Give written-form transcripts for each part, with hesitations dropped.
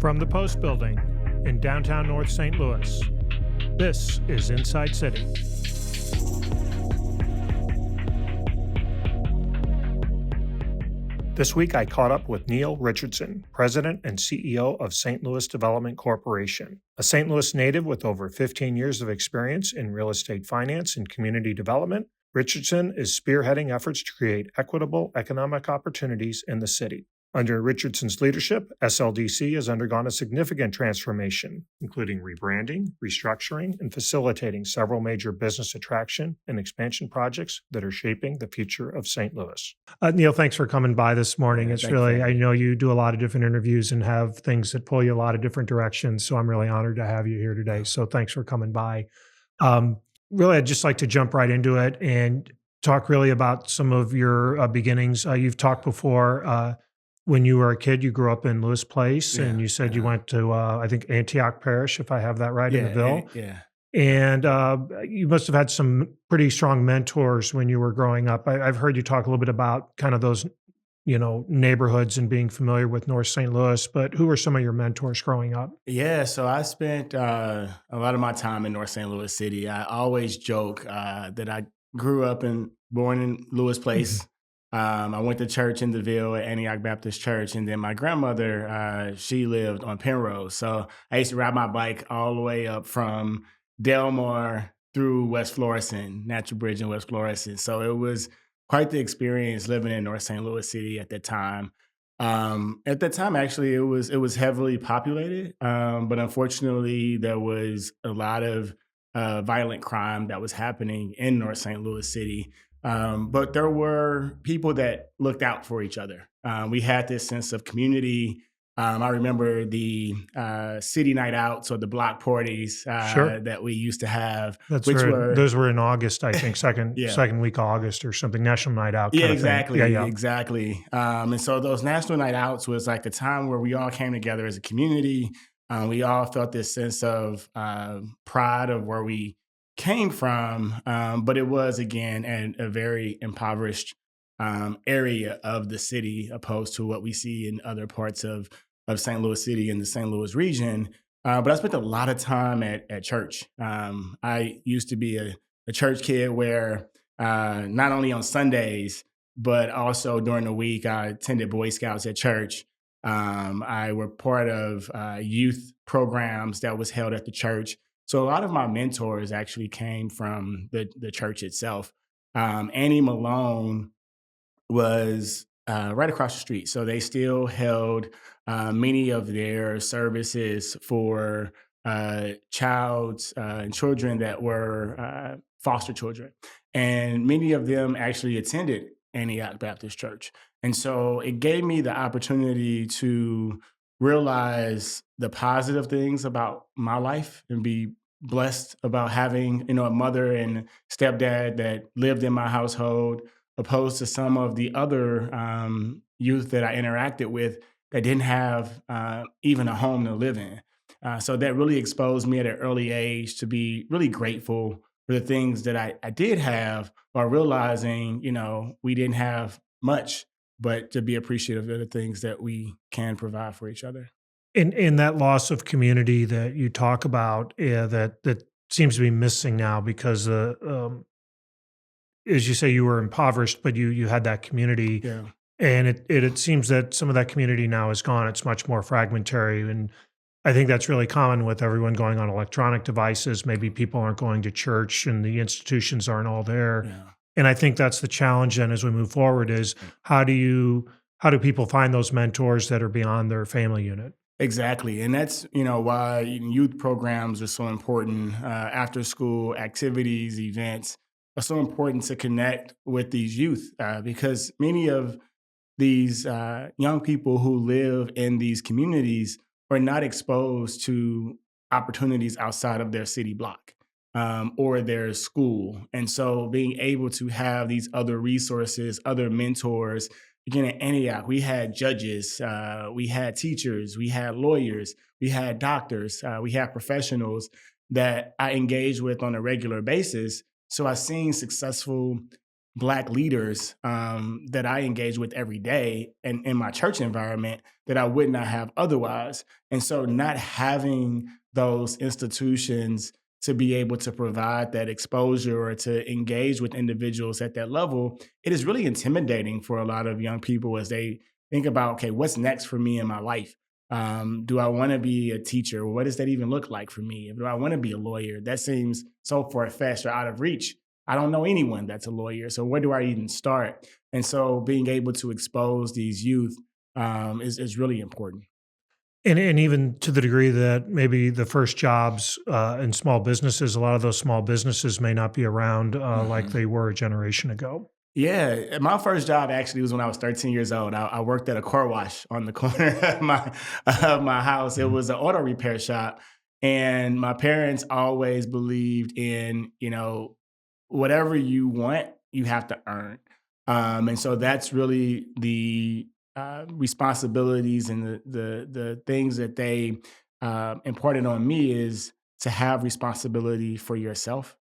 From the Post Building in downtown North St. Louis, this is Inside City. This week I caught up with Neal Richardson, President and CEO of St. Louis Development Corporation. A St. Louis native with over 15 years of experience in real estate finance and community development, Richardson is spearheading efforts to create equitable economic opportunities in the city. Under Richardson's leadership, SLDC has undergone a significant transformation, including rebranding, restructuring, and facilitating several major business attraction and expansion projects that are shaping the future of St. Louis. Neal, thanks for coming by this morning. It's really, I know you do a lot of different interviews and have things that pull you a lot of different directions, so I'm really honored to have you here today. So thanks for coming by. Really, I'd just like to jump right into it and talk really about some of your beginnings. You've talked before. When you were a kid, you grew up in Lewis Place, and you said you went to, I think, Antioch Parish, if I have that right, in the Ville. And you must have had some pretty strong mentors when you were growing up. I've heard you talk a little bit about kind of those, neighborhoods and being familiar with North St. Louis, but who were some of your mentors growing up? Yeah, so I spent a lot of my time in North St. Louis City. I always joke that I grew up and born in Lewis Place. I went to church in the Ville at Antioch Baptist Church, and then my grandmother, she lived on Penrose. So I used to ride my bike all the way up from Delmar through West Florissant, Natural Bridge in West Florissant. So it was quite the experience living in North St. Louis City at that time. Actually, it was heavily populated, but unfortunately, there was a lot of violent crime that was happening in North St. Louis City. But there were people that looked out for each other. We had this sense of community. I remember the city night outs or the block parties that we used to have. Those were in August, I think, second week of August or something, National Night Out. Yeah, exactly. Exactly. And so those National Night Outs was like the time where we all came together as a community. We all felt this sense of pride of where we came from, but it was, again, a very impoverished area of the city opposed to what we see in other parts of St. Louis City and the St. Louis region. But I spent a lot of time at church. I used to be a church kid where not only on Sundays, but also during the week, I attended Boy Scouts at church. I were part of youth programs that was held at the church. So a lot of my mentors actually came from the church itself. Annie Malone was right across the street. So they still held many of their services for children that were foster children. And many of them actually attended Antioch Baptist Church. And so it gave me the opportunity to realize the positive things about my life and be blessed about having, a mother and stepdad that lived in my household, opposed to some of the other youth that I interacted with that didn't have even a home to live in. So that really exposed me at an early age to be really grateful for the things that I did have, while realizing, we didn't have much, but to be appreciative of the things that we can provide for each other. In that loss of community that you talk about, that seems to be missing now because, as you say, you were impoverished, but you had that community. Yeah. And it seems that some of that community now is gone. It's much more fragmentary. And I think that's really common with everyone going on electronic devices. Maybe people aren't going to church and the institutions aren't all there. Yeah. And I think that's the challenge then as we move forward is how do people find those mentors that are beyond their family unit? Exactly. And that's, why youth programs are so important. After school activities, events are so important to connect with these youth because many of these young people who live in these communities are not exposed to opportunities outside of their city block or their school. And so being able to have these other resources, other mentors. Again, at Antioch, we had judges, we had teachers, we had lawyers, we had doctors, we had professionals that I engage with on a regular basis. So I've seen successful Black leaders that I engage with every day and in my church environment that I would not have otherwise. And so not having those institutions to be able to provide that exposure or to engage with individuals at that level, it is really intimidating for a lot of young people as they think about, okay, what's next for me in my life? Do I want to be a teacher? What does that even look like for me? Do I want to be a lawyer? That seems so far-fetched or out of reach. I don't know anyone that's a lawyer. So where do I even start? And so being able to expose these youth is really important. And even to the degree that maybe the first jobs in small businesses, a lot of those small businesses may not be around like Mhm. they were a generation ago. Yeah, my first job actually was when I was 13 years old. I worked at a car wash on the corner of my house. It Mhm. was an auto repair shop, and my parents always believed in whatever you want, you have to earn. And so that's really the responsibilities and the things that they imparted on me is to have responsibility for yourself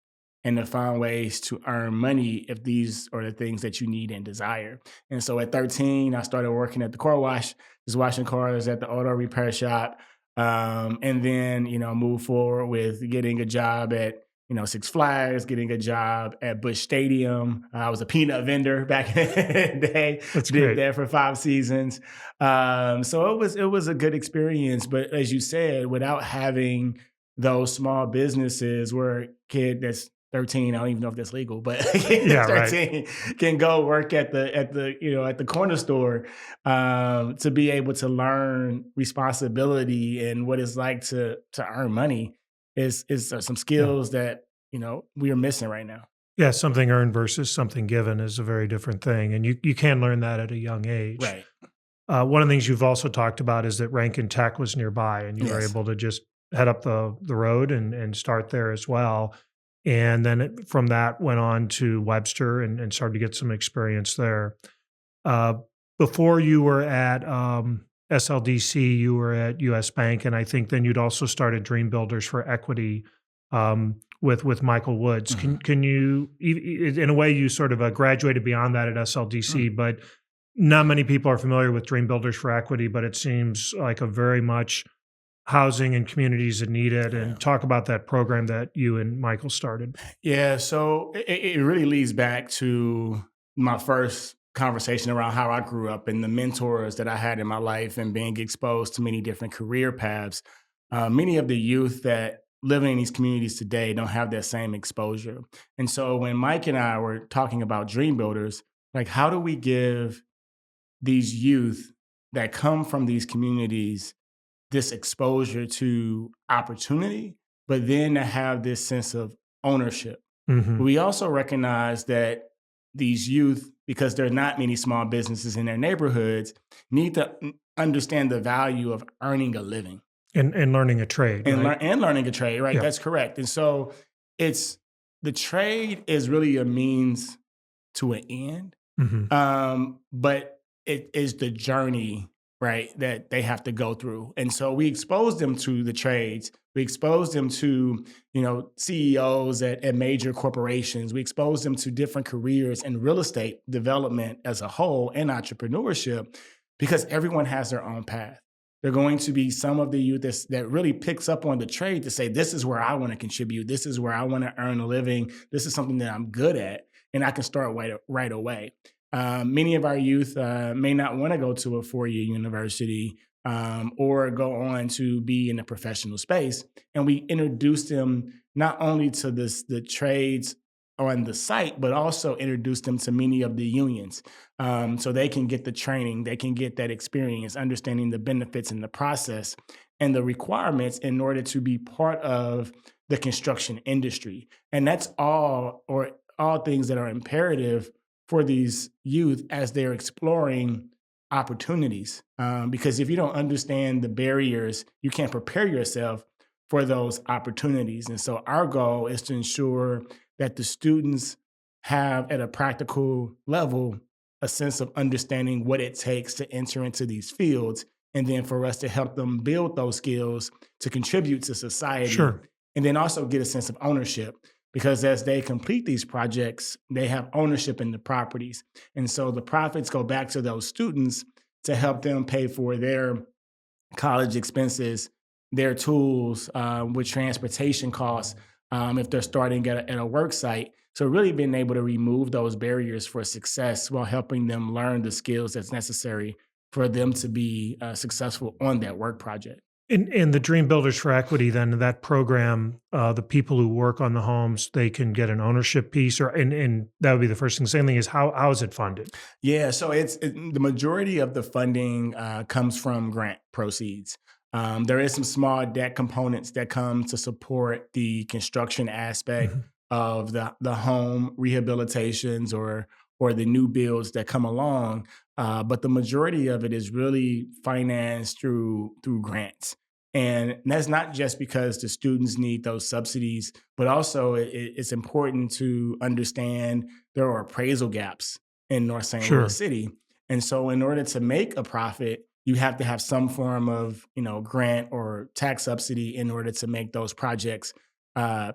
and to find ways to earn money if these are the things that you need and desire. And so at 13, I started working at the car wash, just washing cars at the auto repair shop. And then, move forward with getting a job at Six Flags, getting a job at Busch Stadium. I was a peanut vendor back in the day. That's Did great. that for 5 seasons. So it was a good experience. But as you said, without having those small businesses where a kid that's 13, I don't even know if that's legal, but a kid Yeah, that's right. 13 can go work at the corner store to be able to learn responsibility and what it's like to earn money is some Yeah. skills that we are missing right now. Yeah, something earned versus something given is a very different thing. And you can learn that at a young age. Right. One of the things you've also talked about is that Rankin Tech was nearby and you were Yes. able to just head up the road and start there as well. And then from that went on to Webster and started to get some experience there. Uh, Before you were at SLDC, you were at US Bank, and I think then you'd also started Dream Builders for Equity with Michael Woods. Mhm. Can you, in a way, you sort of graduated beyond that at SLDC, Mm. but not many people are familiar with Dream Builders for Equity, but it seems like a very much housing and communities that need it. Yeah. And talk about that program that you and Michael started. Yeah. So it really leads back to my first conversation around how I grew up and the mentors that I had in my life and being exposed to many different career paths. Many of the youth that living in these communities today don't have that same exposure. And so when Mike and I were talking about Dream Builders, like how do we give these youth that come from these communities this exposure to opportunity, but then to have this sense of ownership. Hmm. We also recognize that these youth, because there are not many small businesses in their neighborhoods, need to understand the value of earning a living And learning a trade, and right? learning a trade. Right, Yeah. that's correct. And so it's the trade is really a means to an end, Hmm. but it is the journey, right, that they have to go through. And so we expose them to the trades. We expose them to, CEOs at major corporations. We expose them to different careers in real estate development as a whole and entrepreneurship because everyone has their own path. They're going to be some of the youth that really picks up on the trade to say, this is where I want to contribute. This is where I want to earn a living. This is something that I'm good at and I can start right away. Many of our youth may not want to go to a 4-year university or go on to be in a professional space. And we introduce them not only to the trades on the site, but also introduce them to many of the unions so they can get the training, they can get that experience, understanding the benefits and the process and the requirements in order to be part of the construction industry. And that's all things that are imperative for these youth as they're exploring opportunities. Because if you don't understand the barriers, you can't prepare yourself for those opportunities. And so our goal is to ensure that the students have at a practical level a sense of understanding what it takes to enter into these fields and then for us to help them build those skills to contribute to society Sure. and then also get a sense of ownership because as they complete these projects, they have ownership in the properties. And so the profits go back to those students to help them pay for their college expenses, their tools, with transportation costs, if they're starting at a work site. So really being able to remove those barriers for success while helping them learn the skills that's necessary for them to be successful on that work project. In the Dream Builders for Equity, then that program, the people who work on the homes, they can get an ownership piece, or and that would be the first thing. Same thing is how is it funded? Yeah, so the majority of the funding comes from grant proceeds. There is some small debt components that come to support the construction aspect Mhm. of the home rehabilitations or the new builds that come along, but the majority of it is really financed through grants. And that's not just because the students need those subsidies, but also it's important to understand there are appraisal gaps in North St. Louis Sure. City. And so in order to make a profit, you have to have some form of, grant or tax subsidy in order to make those projects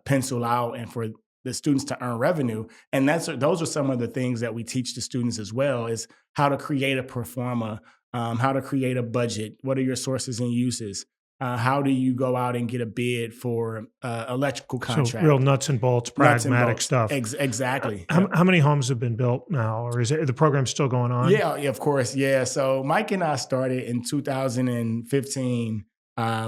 pencil out and for the students to earn revenue. And those are some of the things that we teach the students as well is how to create a pro forma, how to create a budget. What are your sources and uses? How do you go out and get a bid for electrical So real contract? nuts and bolts, Nuts and pragmatic bolts. stuff. Exactly. Yep. How many homes have been built now, or is the program still going on? Yeah, yeah, of course. Yeah. So Mike and I started in 2015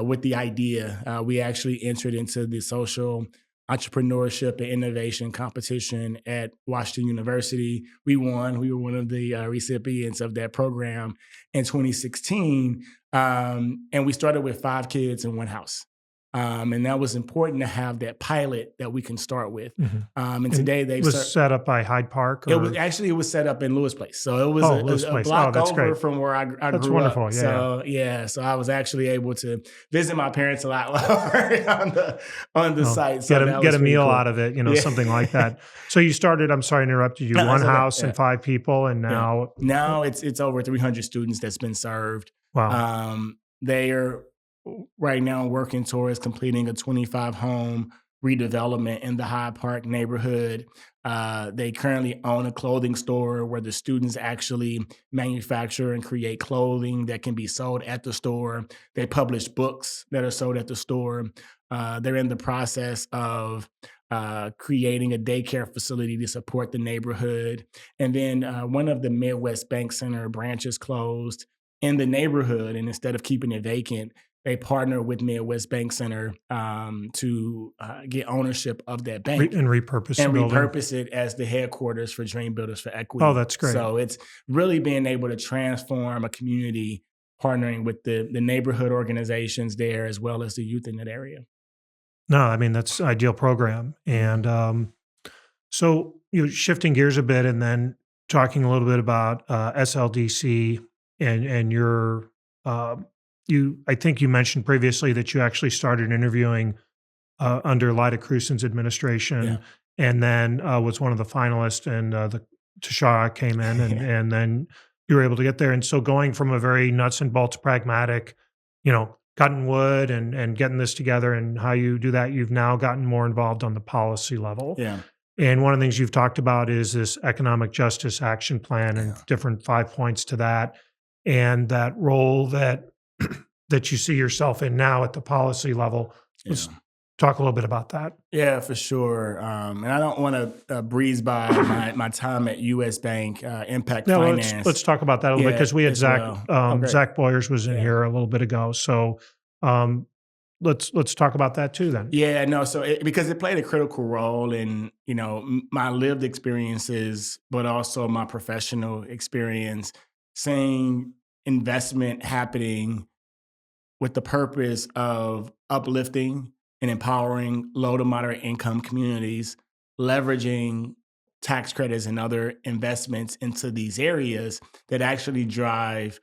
with the idea. We actually entered into the social entrepreneurship and innovation competition at Washington University. We won. We were one of the recipients of that program in 2016. And we started with 5 kids in one house. And that was important to have that pilot that we can start with. Mhm. And And today they've was set up by Hyde Park or it was set up in Lewis Place, so it was oh, Lewis a Place. Oh, block that's over great. from where I That's grew up. wonderful. Yeah, yeah. So yeah, so I was actually able to visit my parents a lot longer on the Well, site. So that get was a pretty meal cool. out of it, Yeah, something like that. So you started, I'm sorry to interrupted you, no, one that's okay. house Yeah, and 5 people, and yeah. now Now it's over 300 students that's been served. wow. They are right now working towards completing a 25 home redevelopment in the Hyde Park neighborhood. They currently own a clothing store where the students actually manufacture and create clothing that can be sold at the store. They publish books that are sold at the store. They're in the process of creating a daycare facility to support the neighborhood. And then one of the Midwest Bank Center branches closed in the neighborhood. And instead of keeping it vacant, they partner with Midwest Bank Center to get ownership of that bank And repurpose the and building. repurpose it as the headquarters for Dream Builders for Oh, Equity. that's great. So it's really being able to transform a community, partnering with the neighborhood organizations there as well as the youth in that area. No, I mean, that's ideal program. And so, shifting gears a bit and then talking a little bit about SLDC and your, uh, I think you mentioned previously that you actually started interviewing under Lyda Crusen's Yeah. administration, and then was one of the finalists, and the Tashara came in, Yeah. and then you were able to get there. And so, going from a very nuts and bolts pragmatic, cutting wood and getting this together, and how you do that, you've now gotten more involved on the policy level. Yeah. And one of the things you've talked about is this economic justice action plan and Yeah. different 5 points to that, and that role that that you see yourself in now at the policy level. Yeah. Let's talk a little bit about that. Yeah, for sure. And I don't want to breeze by my time at U.S. Bank, Impact Yeah, well, Finance. let's talk about that a little bit Yeah, because we had as well. Oh, great. Zach Boyers was in Yeah. here a little bit ago. So um, let's talk about that too then. Yeah, no. So because it played a critical role in my lived experiences, but also my professional experience, seeing investment happening with the purpose of uplifting and empowering low to moderate income communities, leveraging tax credits and other investments into these areas that actually drive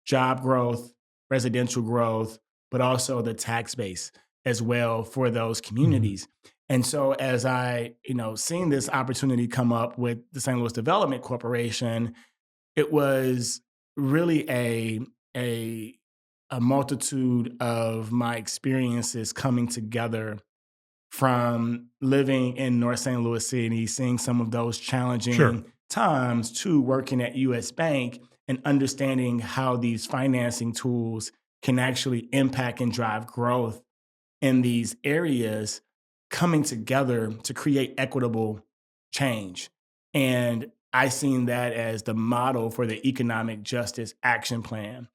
job growth, residential growth, but also the tax base as well for those Mhm. communities. And so as I, seeing this opportunity come up with the St. Louis Development Corporation, it was really a a multitude of my experiences coming together from living in North St. Louis City, seeing some of those Sure. challenging times, to working at US Bank and understanding how these financing tools can actually impact and drive growth in these areas, coming together to create equitable change. And I seen that as the model for the economic justice action plan,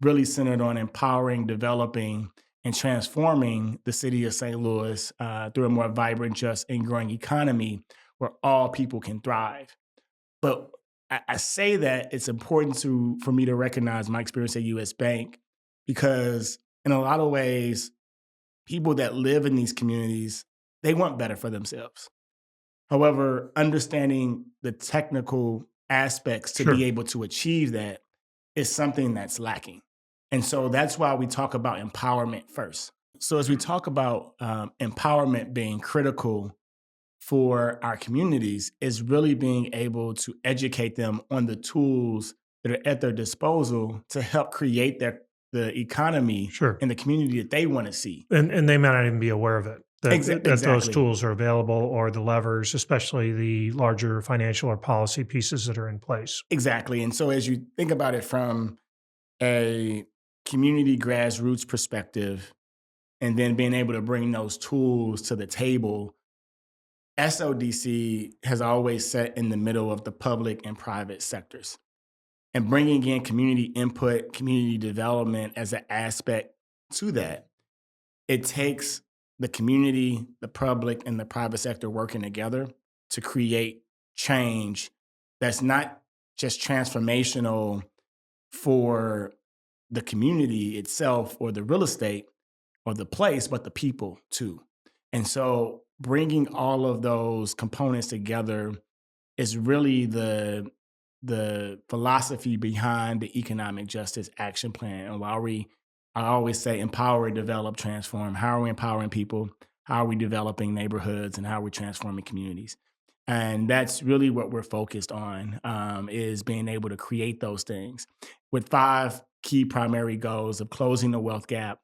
really centered on empowering, developing, and transforming the city of St. Louis through a more vibrant, just, and growing economy where all people can thrive. But I say that it's important for me to recognize my experience at US Bank, because in a lot of ways, people that live in these communities, they want better for themselves. However, understanding the technical aspects to be Sure. able to achieve that is something that's lacking. And so that's why we talk about empowerment first. So, as we talk about empowerment being critical for our communities, is really being able to educate them on the tools that are at their disposal to help create the economy Sure. and the community that they want to see. And they may not even be aware of it, that those Exactly. tools are available, or the levers, especially the larger financial or policy pieces that are in place. Exactly. And so as you think about it from a community grassroots perspective, and then being able to bring those tools to the table, SLDC has always sat in the middle of the public and private sectors. And bringing in community input, community development as an aspect to that, it takes the community, the public, and the private sector working together to create change that's not just transformational for the community itself or the real estate or the place, but the people too. And so bringing all of those components together is really the philosophy behind the economic justice action plan. And I always say empower, develop, transform. How are we empowering people? How are we developing neighborhoods? And how are we transforming communities? And that's really what we're focused on, is being able to create those things with 5 key primary goals of closing the wealth gap,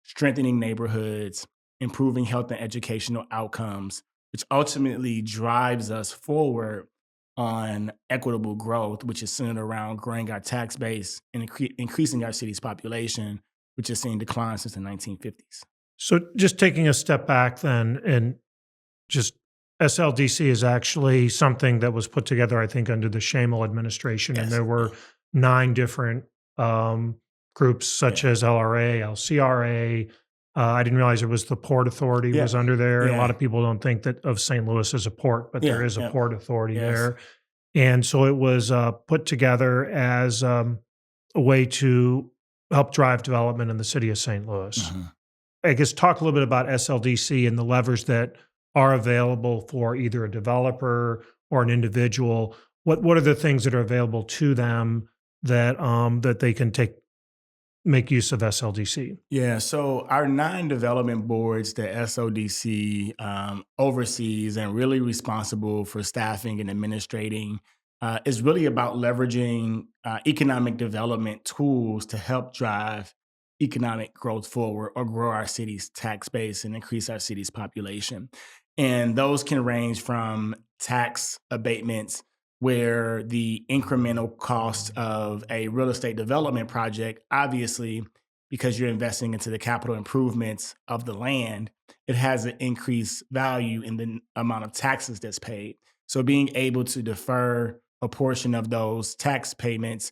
strengthening neighborhoods, improving health and educational outcomes, which ultimately drives us forward on equitable growth, which is centered around growing our tax base and increasing our city's population, which has seen decline since the 1950s. So just taking a step back then, and just SLDC is actually something that was put together, I think, under the Shamel administration, and Yes. there were 9 different groups such Yeah. as LRA, LCRA. I didn't realize it was the Port Authority Yeah. was under there. A lot Yeah. of people don't think that of St. Louis as a port, but there Yeah. is a Yeah. Port Authority Yes. there. And so it was put together as a way to help drive development in the city of St. Louis. Mhm. I guess talk a little bit about SLDC and the levers that are available for either a developer or an individual. What are the things that are available to them that they can make use of SLDC? Yeah, so our 9 development boards that SODC oversees and really responsible for staffing and administrating is really about leveraging economic development tools to help drive economic growth forward or grow our city's tax base and increase our city's population. And those can range from tax abatements, where the incremental cost of a real estate development project, obviously, because you're investing into the capital improvements of the land, it has an increased value in the amount of taxes that's paid. So being able to defer a portion of those tax payments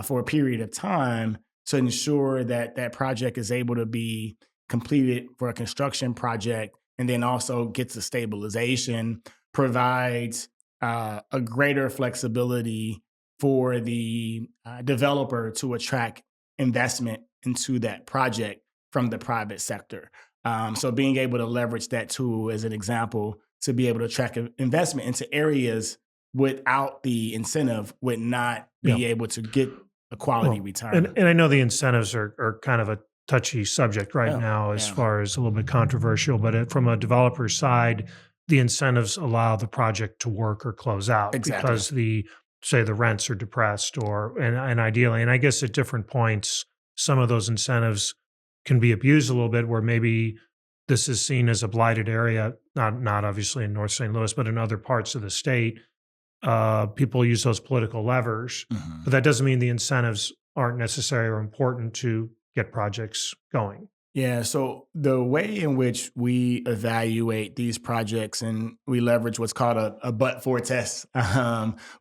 for a period of time to ensure that that project is able to be completed for a construction project, and then also gets a stabilization, provides a greater flexibility for the developer to attract investment into that project from the private sector. So being able to leverage that tool as an example to be able to attract investment into areas without the incentive would not Yeah. be able to get a quality Well, return. and I know the incentives are kind of a touchy subject right Oh, now, as yeah, far as a little bit controversial, but from a developer's side, the incentives allow the project to work or close out exactly. because say the rents are depressed, and ideally, and I guess at different points, some of those incentives can be abused a little bit, where maybe this is seen as a blighted area, not obviously in North St. Louis, but in other parts of the state. People use those political levers, but Mhm. that doesn't mean the incentives aren't necessary or important to get projects going. Yeah, so the way in which we evaluate these projects and we leverage what's called a but for test,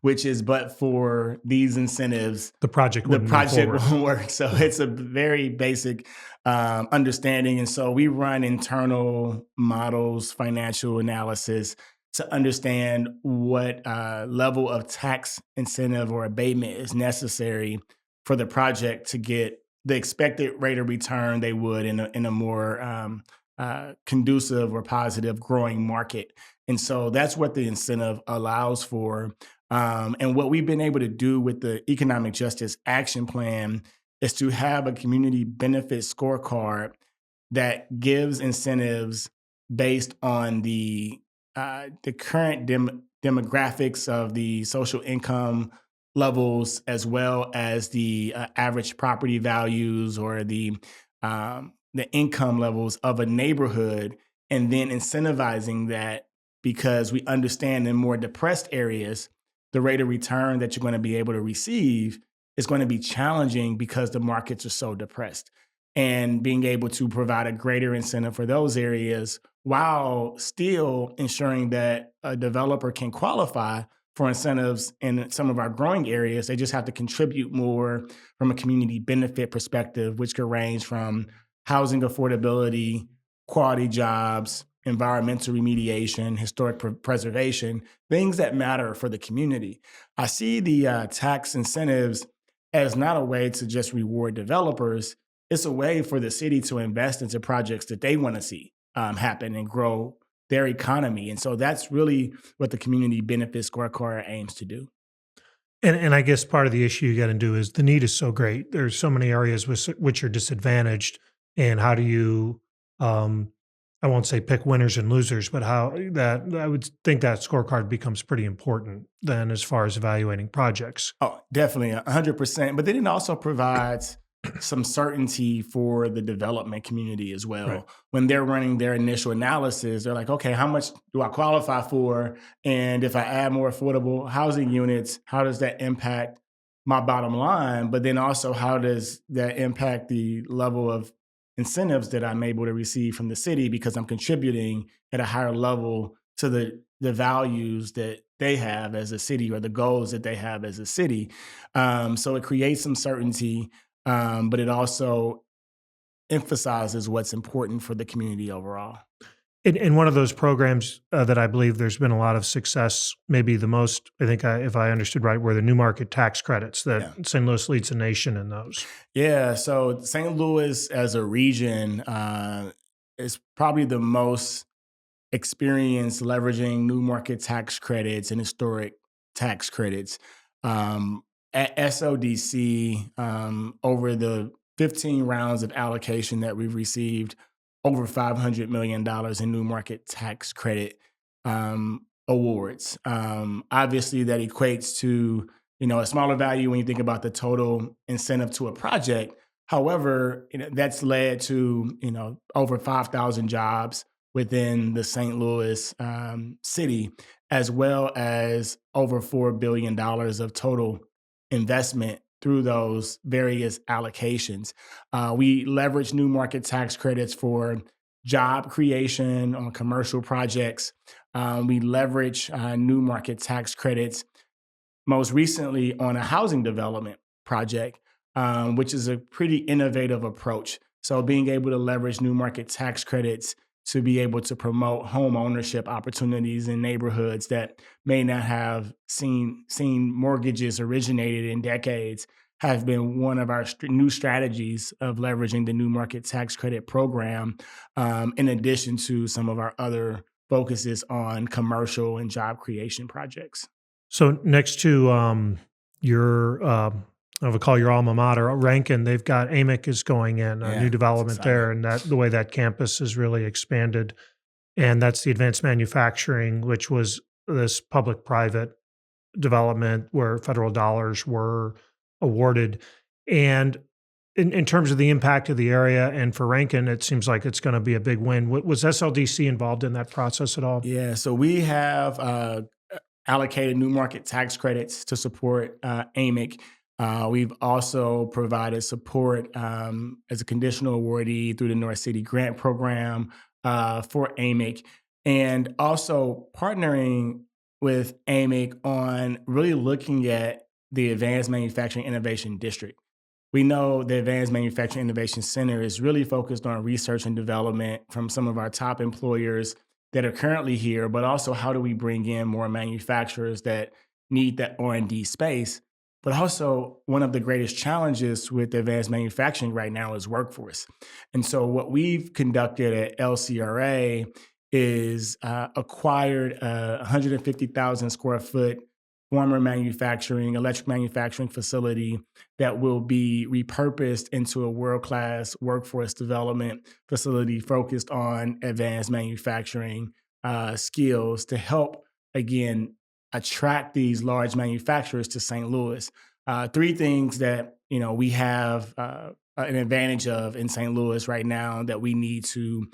which is but for these incentives, The project the wouldn't move project forward. won't work. So Yeah. it's a very basic understanding. And so we run internal models, financial analysis to understand what level of tax incentive or abatement is necessary for the project to get the expected rate of return they would in a more conducive or positive growing market. And so that's what the incentive allows for. And what we've been able to do with the Economic Justice Action Plan is to have a community benefit scorecard that gives incentives based on the current demographics of the social income levels, as well as the average property values or the income levels of a neighborhood, and then incentivizing that because we understand in more depressed areas, the rate of return that you're going to be able to receive is going to be challenging because the markets are so depressed. And being able to provide a greater incentive for those areas while still ensuring that a developer can qualify for incentives in some of our growing areas. They just have to contribute more from a community benefit perspective, which could range from housing affordability, quality jobs, environmental remediation, historic preservation, things that matter for the community. I see the tax incentives as not a way to just reward developers. It's a way for the city to invest into projects that they want to see happen and grow their economy. And so that's really what the community benefit scorecard aims to do. And I guess part of the issue you got to do is the need is so great. There's so many areas which are disadvantaged, and how do you, um, I won't say pick winners and losers, but how that I would think that scorecard becomes pretty important then as far as evaluating projects. Oh, definitely 100%. But then it also provides some certainty for the development community as Right. well. When they're running their initial analysis, they're like, okay, how much do I qualify for? And if I add more affordable housing units, how does that impact my bottom line? But then also, how does that impact the level of incentives that I'm able to receive from the city because I'm contributing at a higher level to the values that they have as a city or the goals that they have as a city. So it creates some certainty, but it also emphasizes what's important for the community overall. In one of those programs that I believe there's been a lot of success, maybe the most, I think, if I understood right, were the new market tax credits that Yeah. St. Louis leads the nation in those. Yeah. So St. Louis as a region is probably the most experienced leveraging new market tax credits and historic tax credits. At SLDC, over the 15 rounds of allocation that we've received, over $500 million in new market tax credit awards. Obviously, that equates to a smaller value when you think about the total incentive to a project. However, that's led to over 5,000 jobs within the St. Louis city, as well as over $4 billion of total investment through those various allocations. We leverage new market tax credits for job creation on commercial projects. We leverage new market tax credits most recently on a housing development project, which is a pretty innovative approach. So, being able to leverage new market tax credits to be able to promote home ownership opportunities in neighborhoods that may not have seen mortgages originated in decades have been one of our new strategies of leveraging the new market tax credit program, in addition to some of our other focuses on commercial and job creation projects. So next to your, I would call your alma mater, Rankin, they've got AMIC is going in, a new Yeah, it's development exciting. there, and that the way that campus has really expanded, and that's the advanced manufacturing, which was this public-private development where federal dollars were awarded, and in terms of the impact of the area and for Rankin, it seems like it's going to be a big win. Was SLDC involved in that process at all? Yeah, so we have allocated new market tax credits to support AMIC. We've also provided support as a conditional awardee through the North City Grant Program for AMIC, and also partnering with AMIC on really looking at the Advanced Manufacturing Innovation District. We know the Advanced Manufacturing Innovation Center is really focused on research and development from some of our top employers that are currently here, but also how do we bring in more manufacturers that need that R&D space. But also one of the greatest challenges with advanced manufacturing right now is workforce. And so what we've conducted at LCRA is acquired a 150,000 square foot former manufacturing, electric manufacturing facility that will be repurposed into a world-class workforce development facility focused on advanced manufacturing skills to help, again, attract these large manufacturers to St. Louis. Three things that we have an advantage of in St. Louis right now that we need to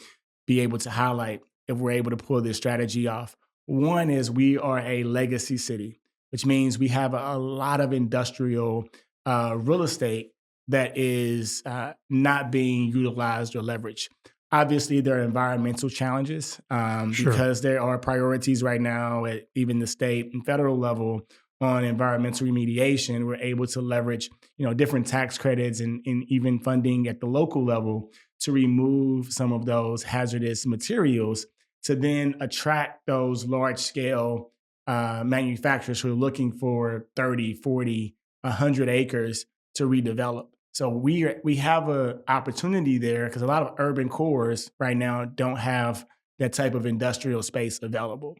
be able to highlight if we're able to pull this strategy off. One is we are a legacy city, which means we have a lot of industrial real estate that is not being utilized or leveraged. Obviously, there are environmental challenges Sure. because there are priorities right now at even the state and federal level on environmental remediation. We're able to leverage, different tax credits and even funding at the local level to remove some of those hazardous materials to then attract those large scale manufacturers who are looking for 30, 40, 100 acres to redevelop. So we have an opportunity there because a lot of urban cores right now don't have that type of industrial space available.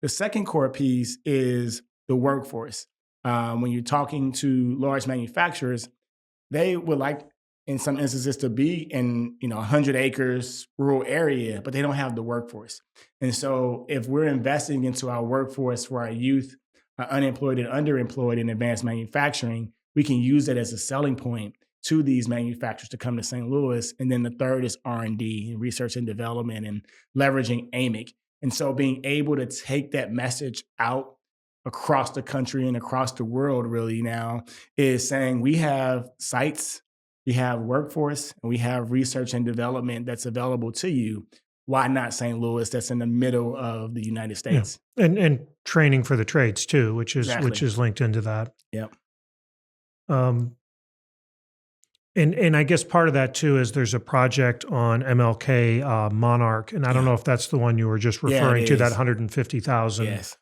The second core piece is the workforce. When you're talking to large manufacturers, they would like, in some instances, to be in 100 acres rural area, but they don't have the workforce. And so if we're investing into our workforce for our youth, unemployed and underemployed in advanced manufacturing, we can use that as a selling point to these manufacturers to come to St. Louis. And then the third is R&D and research and development and leveraging AMIC. And so being able to take that message out across the country and across the world really now is saying we have sites, we have workforce, and we have research and development that's available to you. Why not St. Louis that's in the middle of the United States? Yeah. And training for the trades too, which Exactly. is linked into that. Yep. Um, and I guess part of that too is there's a project on MLK Monarch, and I don't Yeah. know if that's the one you were just Yeah, it referring to, that is. 150,000. Yes.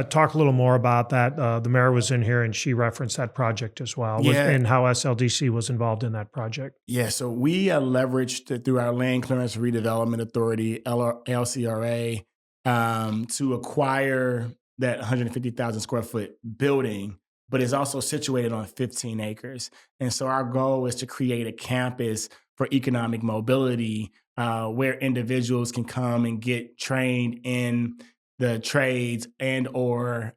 Talk a little more about that. The mayor was in here and she referenced that project as well, Yeah. and how SLDC was involved in that project. Yeah, so we leveraged it through our Land Clearance Redevelopment Authority, LCRA, to acquire that 150,000 square foot building, but it's also situated on 15 acres. And so our goal is to create a campus for economic mobility where individuals can come and get trained in the trades and or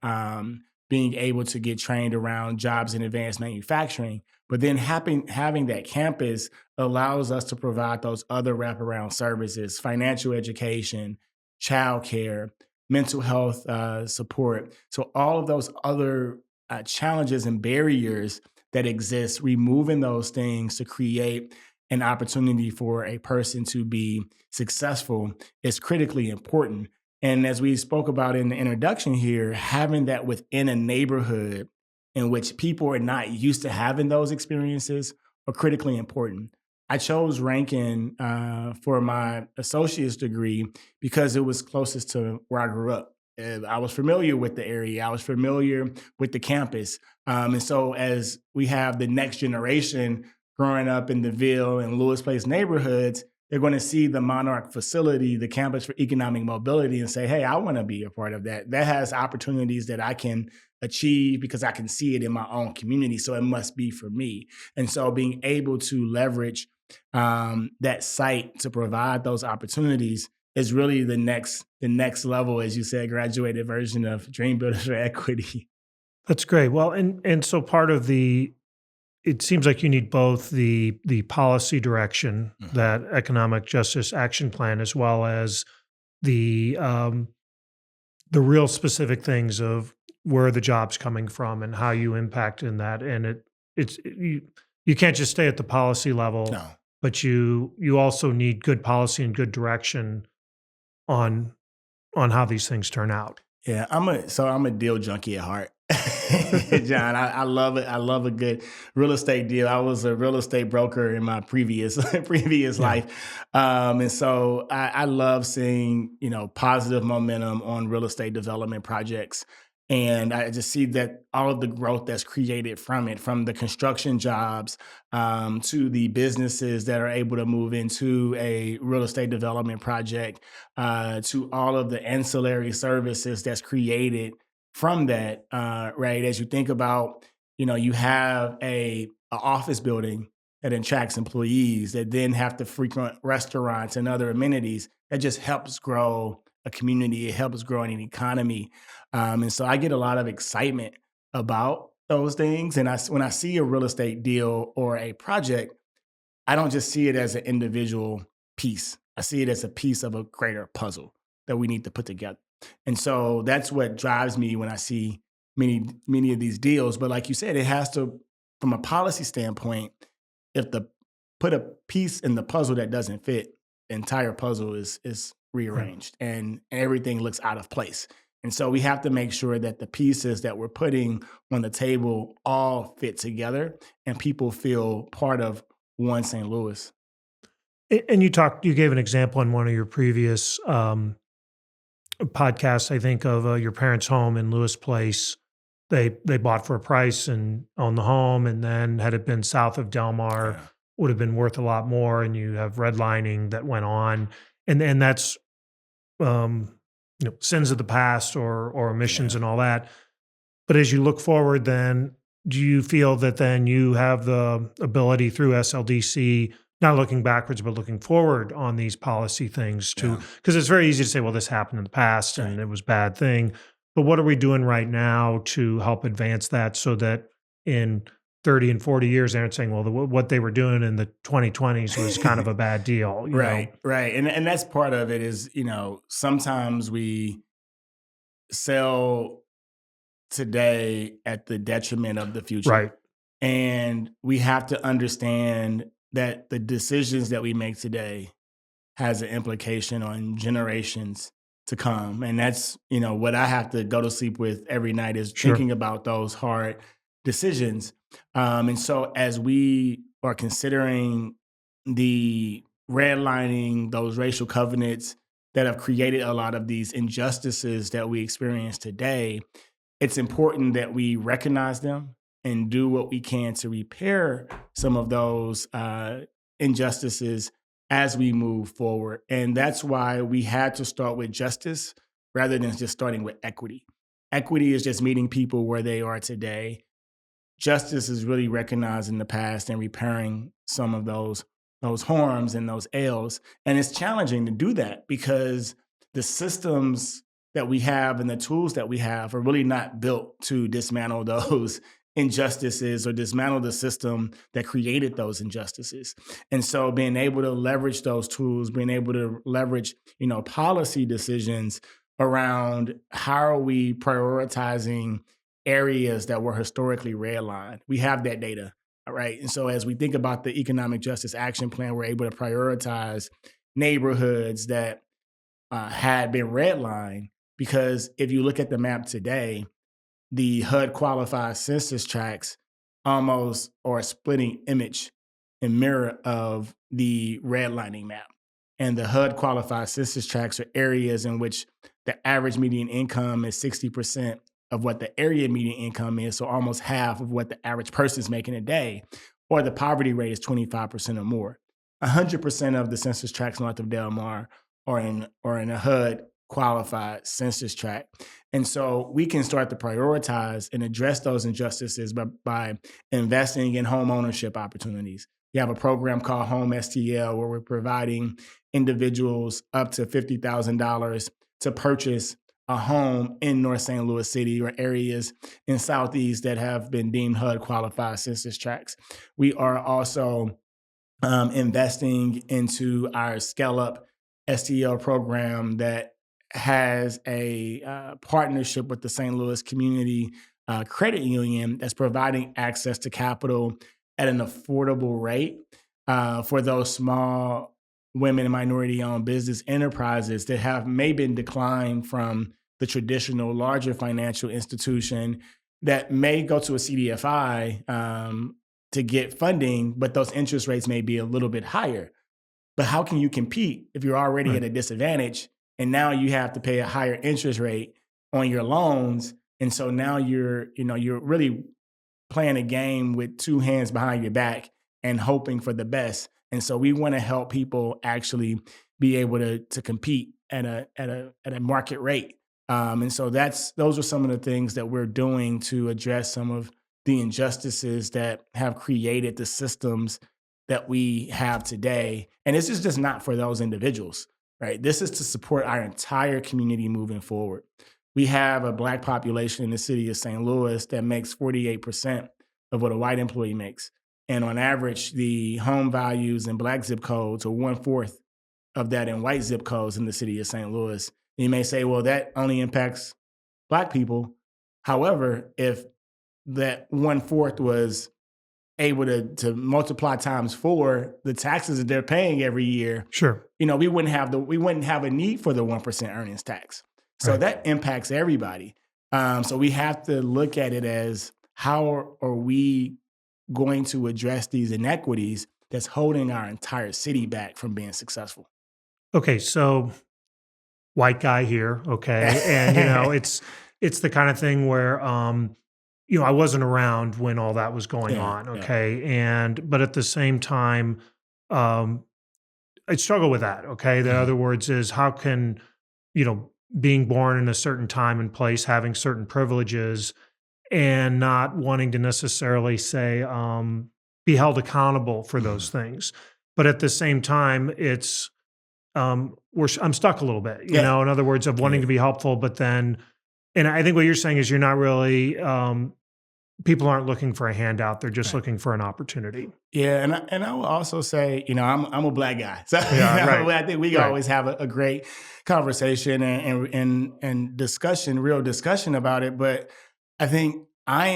being able to get trained around jobs in advanced manufacturing. But then having that campus allows us to provide those other wraparound services, financial education, childcare, mental health support. So all of those other challenges and barriers that exist, removing those things to create an opportunity for a person to be successful is critically important. And as we spoke about in the introduction here, having that within a neighborhood in which people are not used to having those experiences are critically important. I chose Rankin for my associate's degree because it was closest to where I grew up. I was familiar with the area. I was familiar with the campus. And so as we have the next generation growing up in the Ville and Lewis Place neighborhoods, they're going to see the Monarch facility, the campus for economic mobility, and say, hey, I want to be a part of that. That has opportunities that I can achieve because I can see it in my own community. So it must be for me. And so being able to leverage that site to provide those opportunities is really the next level, as you said, graduated version of Dream Builders for Equity. That's great. Well, and so part of the it seems like you need both the policy direction, Mhm. that economic justice action plan, as well as the um, the real specific things of where are the jobs coming from and how you impact in that. And you can't just stay at the policy level, No. but you also need good policy and good direction on how these things turn out. Yeah, I'm a deal junkie at heart. John, I love it. I love a good real estate deal. I was a real estate broker in my previous previous Yeah. life. And so I love seeing, positive momentum on real estate development projects. And I just see that all of the growth that's created from it, from the construction jobs to the businesses that are able to move into a real estate development project, to all of the ancillary services that's created from that, right? As you think about, you have a office building that attracts employees that then have to frequent restaurants and other amenities that just helps grow a community. It helps grow an economy. And so I get a lot of excitement about those things. And when I see a real estate deal or a project, I don't just see it as an individual piece. I see it as a piece of a greater puzzle that we need to put together. And so that's what drives me when I see many of these deals. But like you said, it has to, from a policy standpoint, if the put a piece in the puzzle that doesn't fit, the entire puzzle is Right. rearranged and everything looks out of place. And so we have to make sure that the pieces that we're putting on the table all fit together and people feel part of one St. Louis. And you gave an example in one of your previous podcasts, I think, of your parents' home in Lewis Place. They bought for a price and owned the home, and then had it been south of Delmar, Yeah. would have been worth a lot more. And you have redlining that went on, and that's sins of the past or omissions Yeah. and all that. But as you look forward, then do you feel that then you have the ability through SLDC, not looking backwards, but looking forward on these policy things to, Yeah. because it's very easy to say, well, this happened in the past Right. and it was a bad thing. But what are we doing right now to help advance that so that in 30 and 40 years, they aren't saying, well, what they were doing in the 2020s was kind of a bad deal, you know? Right. Right. And that's part of it is, sometimes we sell today at the detriment of the future. Right. And we have to understand that the decisions that we make today has an implication on generations to come. And that's, what I have to go to sleep with every night is Sure. thinking about those hard decisions. And so as we are considering the redlining, those racial covenants that have created a lot of these injustices that we experience today, it's important that we recognize them and do what we can to repair some of those injustices as we move forward. And that's why we had to start with justice rather than just starting with equity. Equity is just meeting people where they are today. Justice is really recognizing the past and repairing some of those harms and those ills. And it's challenging to do that because the systems that we have and the tools that we have are really not built to dismantle those injustices or dismantle the system that created those injustices. And so being able to leverage those tools, being able to leverage, policy decisions around how are we prioritizing areas that were historically redlined. We have that data. All right. And so as we think about the economic justice action plan, we're able to prioritize neighborhoods that had been redlined. Because if you look at the map today, the HUD qualified census tracts almost are a splitting image and mirror of the redlining map. And the HUD qualified census tracts are areas in which the average median income is 60% of what the area median income is, so almost half of what the average person is making a day, or the poverty rate is 25% or more. 100% of the census tracts north of Delmar are in a HUD qualified census tract. And so we can start to prioritize and address those injustices by investing in home ownership opportunities. We have a program called Home STL where we're providing individuals up to $50,000 to purchase a home in North St. Louis City or areas in Southeast that have been deemed HUD qualified census tracts. We are also investing into our Scale Up STL program that has a partnership with the St. Louis Community Credit Union that's providing access to capital at an affordable rate for those small women and minority owned business enterprises that have maybe been declined from the traditional larger financial institution that may go to a CDFI to get funding, but those interest rates may be a little bit higher. But how can you compete if you're already Right. at a disadvantage and now you have to pay a higher interest rate on your loans? And so now you're really playing a game with two hands behind your back and hoping for the best. And so we want to help people actually be able to compete at a market rate. And so those are some of the things that we're doing to address some of the injustices that have created the systems that we have today. And this is just not for those individuals, right? This is to support our entire community moving forward. We have a Black population in the city of St. Louis that makes 48% of what a white employee makes. And on average, the home values in Black zip codes are 1/4 of that in white zip codes in the city of St. Louis. And you may say, well, that only impacts Black people. However, if that 1/4 was able to multiply times 4 the taxes that they're paying every year, Sure. we wouldn't have a need for the 1% earnings tax. So Right. that impacts everybody. So we have to look at it as how are we going to address these inequities that's holding our entire city back from being successful. Okay. So white guy here. Okay. And, it's the kind of thing where, I wasn't around when all that was going Yeah, on. yeah. Okay. But at the same time, um, I struggle with that. Okay. The Mhm. other words is how can, being born in a certain time and place, having certain privileges, and not wanting to necessarily say, be held accountable for those Mhm. things. But at the same time, it's, I'm stuck a little bit, Yeah, in other words, of wanting yeah, to be helpful, but then, and I think what you're saying is you're not really, people aren't looking for a handout. They're just right. looking for an opportunity. Yeah, and I will also say, I'm a Black guy, so Yeah. Right. I think we Right. always have a great conversation and discussion, real discussion about it. But I think I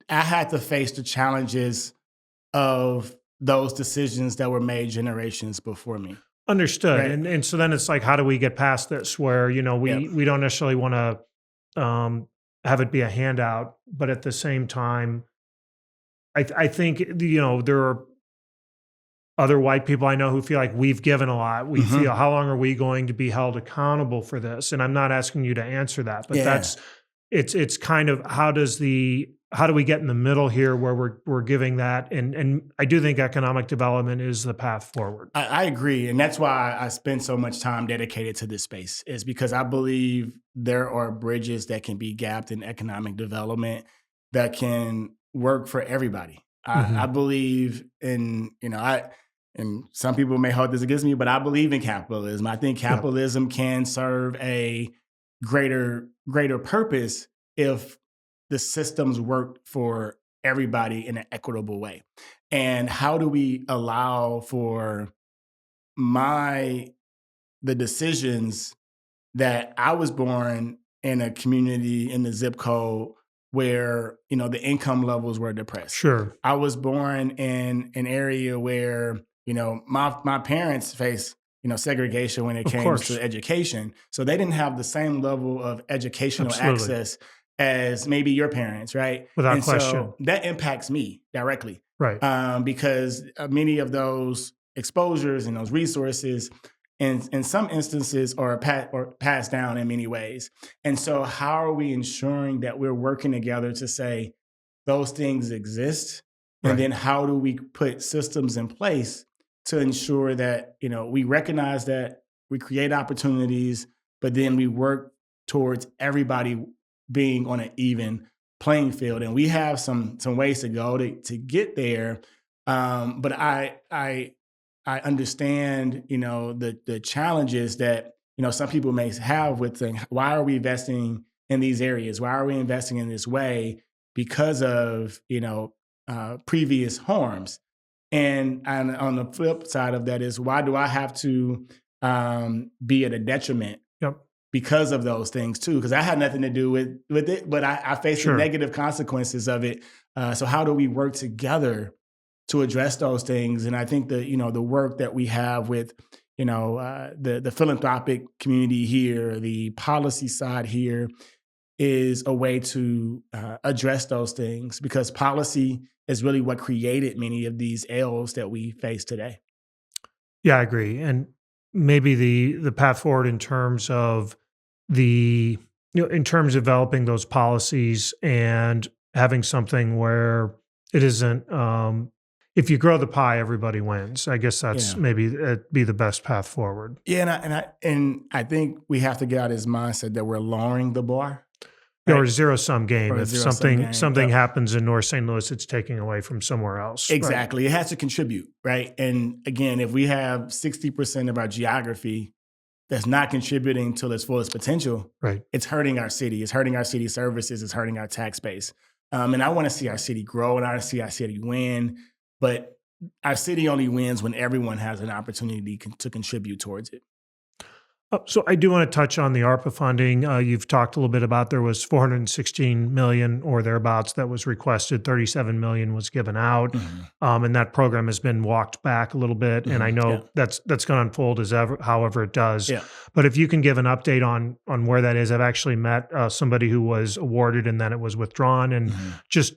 had to face the challenges of those decisions that were made generations before me. Understood. Right. And so then it's like, how do we get past this where, Yep. we don't necessarily want to have it be a handout, but at the same time, I think, there are other white people I know who feel like we've given a lot. We feel, Hmm. how long are we going to be held accountable for this? And I'm not asking you to answer that, but Yeah. it's kind of how do we get in the middle here where we're giving that, and I do think economic development is the path forward. I agree. And that's why I spend so much time dedicated to this space, is because I believe there are bridges that can be gapped in economic development that can work for everybody. I Mhm. believe in, and some people may hold this against me, but I believe in capitalism. I think Yeah. capitalism can serve a greater purpose if the systems work for everybody in an equitable way. And how do we allow for my the decisions that I was born in a community in the zip code where the income levels were depressed. Sure. I was born in an area where my parents faced segregation when it Of came to course. education, so they didn't have the same level of educational Absolutely. access as maybe your parents, right? Without And question. so that impacts me directly Right. because many of those exposures and those resources in some instances are passed down in many ways. And so how are we ensuring that we're working together to say those things exist? And Right. then how do we put systems in place to ensure that, we recognize that we create opportunities, but then we work towards everybody being on an even playing field. And we have some ways to go to get there. But I understand, the challenges that some people may have with saying, why are we investing in these areas? Why are we investing in this way? Because of, previous harms. And on the flip side of that is, why do I have to be at a detriment Yep. because of those things too? Because I had nothing to do with it, but I faced Sure. the negative consequences of it. So how do we work together to address those things? And I think the work that we have with the philanthropic community here, the policy side here, is a way to address those things, because policy is really what created many of these ills that we face today. Yeah, I agree. And maybe the path forward in terms of in terms of developing those policies and having something where it isn't, if you grow the pie, everybody wins. I guess that's Yeah. maybe be the best path forward. Yeah, and I think we have to get out of this mindset that we're lowering the bar. Or a zero-sum game. Or a If zero-sum game, something yep. happens in North St. Louis, it's taking away from somewhere else. Right? Exactly. It has to contribute, right? And again, if we have 60% of our geography that's not contributing to its fullest potential, Right. it's hurting our city. It's hurting our city services. It's hurting our tax base. And I want to see our city grow, and I want to see our city win. But our city only wins when everyone has an opportunity to contribute towards it. So I do want to touch on the ARPA funding. You've talked a little bit about there was 416 million or thereabouts that was requested. 37 million was given out, and that program has been walked back a little bit. And I know that's going to unfold however it does. Yeah. But if you can give an update on where that is, I've actually met somebody who was awarded and then it was withdrawn, and just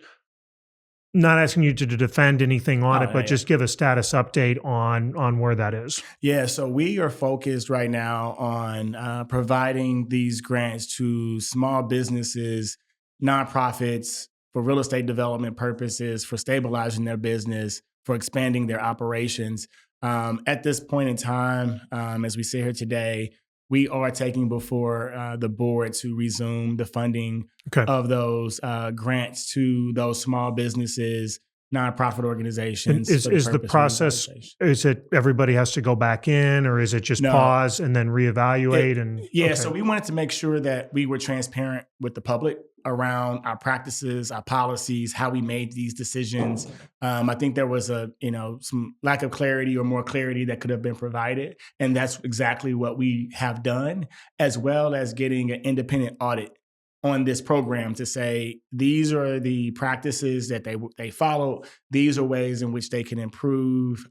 not asking you to defend anything on it, but just give a status update on where that is. Yeah, so we are focused right now on providing these grants to small businesses, nonprofits, for real estate development purposes, for stabilizing their business, for expanding their operations. At this point in time, as we sit here today, we are taking before the board to resume the funding of those grants to those small businesses, nonprofit organizations. And is the process, is it everybody has to go back in, or is it just pause and then reevaluate? So we wanted to make sure that we were transparent with the public around our practices, our policies, how we made these decisions. I think there was some lack of clarity or more clarity that could have been provided. And that's exactly what we have done, as well as getting an independent audit on this program to say, these are the practices that they follow. These are ways in which they can improve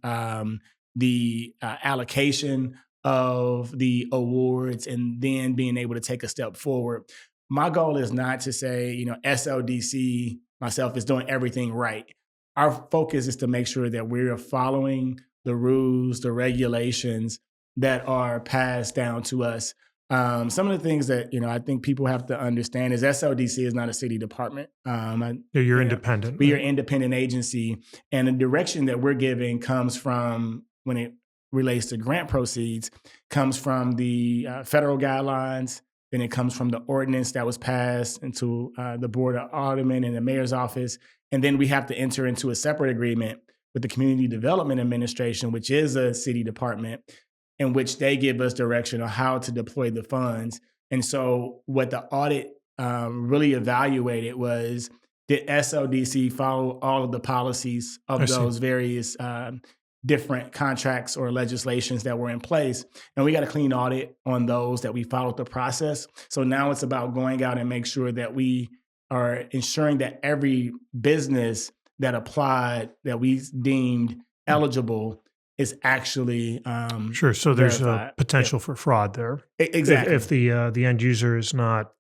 the allocation of the awards, and then being able to take a step forward. My goal is not to say, SLDC, myself, is doing everything right. Our focus is to make sure that we're following the rules, the regulations that are passed down to us. Some of the things that, I think people have to understand is SLDC is not a city department. You're independent. We are an independent agency, and the direction that we're giving comes from, when it relates to grant proceeds, comes from the federal guidelines. Then it comes from the ordinance that was passed into the Board of Aldermen and the Mayor's office. And then we have to enter into a separate agreement with the Community Development Administration, which is a city department, in which they give us direction on how to deploy the funds. And so what the audit really evaluated was, did SLDC follow all of the policies of those various different contracts or legislations that were in place? And we got a clean audit on those, that we followed the process. So now it's about going out and make sure that we are ensuring that every business that applied, that we deemed eligible, is actually sure. So there's verified. a potential for fraud there. Exactly. If the end user is not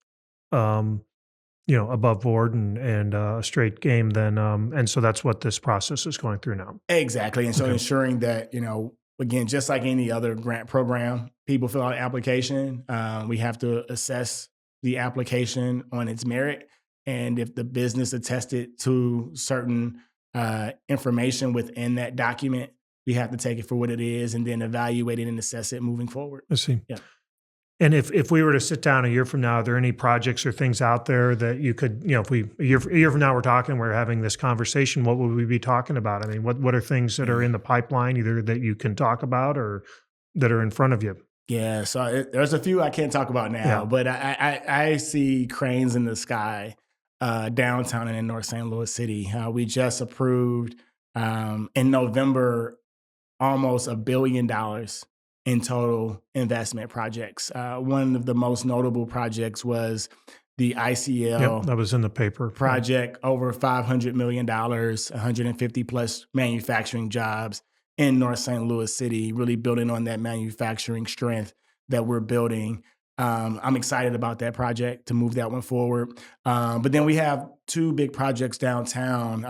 above board and a straight game, then and so that's what this process is going through now. Exactly. And so ensuring that, again, just like any other grant program, people fill out an application. We have to assess the application on its merit. And if the business attested to certain information within that document, we have to take it for what it is and then evaluate it and assess it moving forward. I see. Yeah. And if we were to sit down a year from now, are there any projects or things out there that you could, if we a year from now we're having this conversation, what would we be talking about? I mean, what are things that are in the pipeline, either that you can talk about or that are in front of you? Yeah, so there's a few I can't talk about now, Yeah. but I see cranes in the sky downtown and in North St. Louis City. We just approved in November almost $1 billion in total investment projects. One of the most notable projects was the Yep. ICL That was in the paper. Yeah. project, over $500 million, 150 plus manufacturing jobs in North St. Louis City, really building on that manufacturing strength that we're building. I'm excited about that project to move that one forward. But then we have two big projects downtown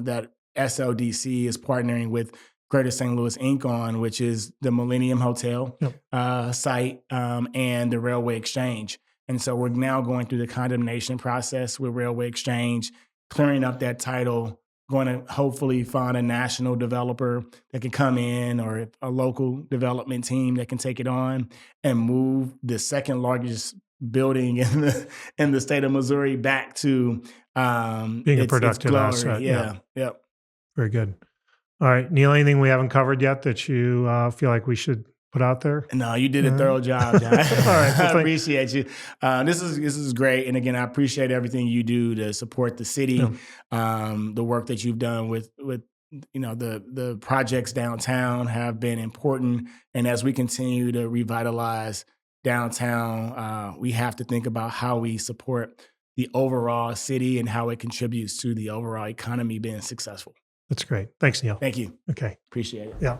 that SLDC is partnering with Greater St. Louis Inc. on, which is the Millennium Hotel Yep. site and the Railway Exchange. And so we're now going through the condemnation process with Railway Exchange, clearing up that title, going to hopefully find a national developer that can come in or a local development team that can take it on and move the second largest building in the state of Missouri back to Being a its productive glory. asset. Yeah. Yep. Very good. All right, Neal, anything we haven't covered yet that you feel like we should put out there? No, you did a thorough job, John. All right. I appreciate you. This is great, and again, I appreciate everything you do to support the city, the work that you've done with the projects downtown have been important, and as we continue to revitalize downtown, we have to think about how we support the overall city and how it contributes to the overall economy being successful. That's great. Thanks, Neal. Thank you. Okay. Appreciate it. Yeah.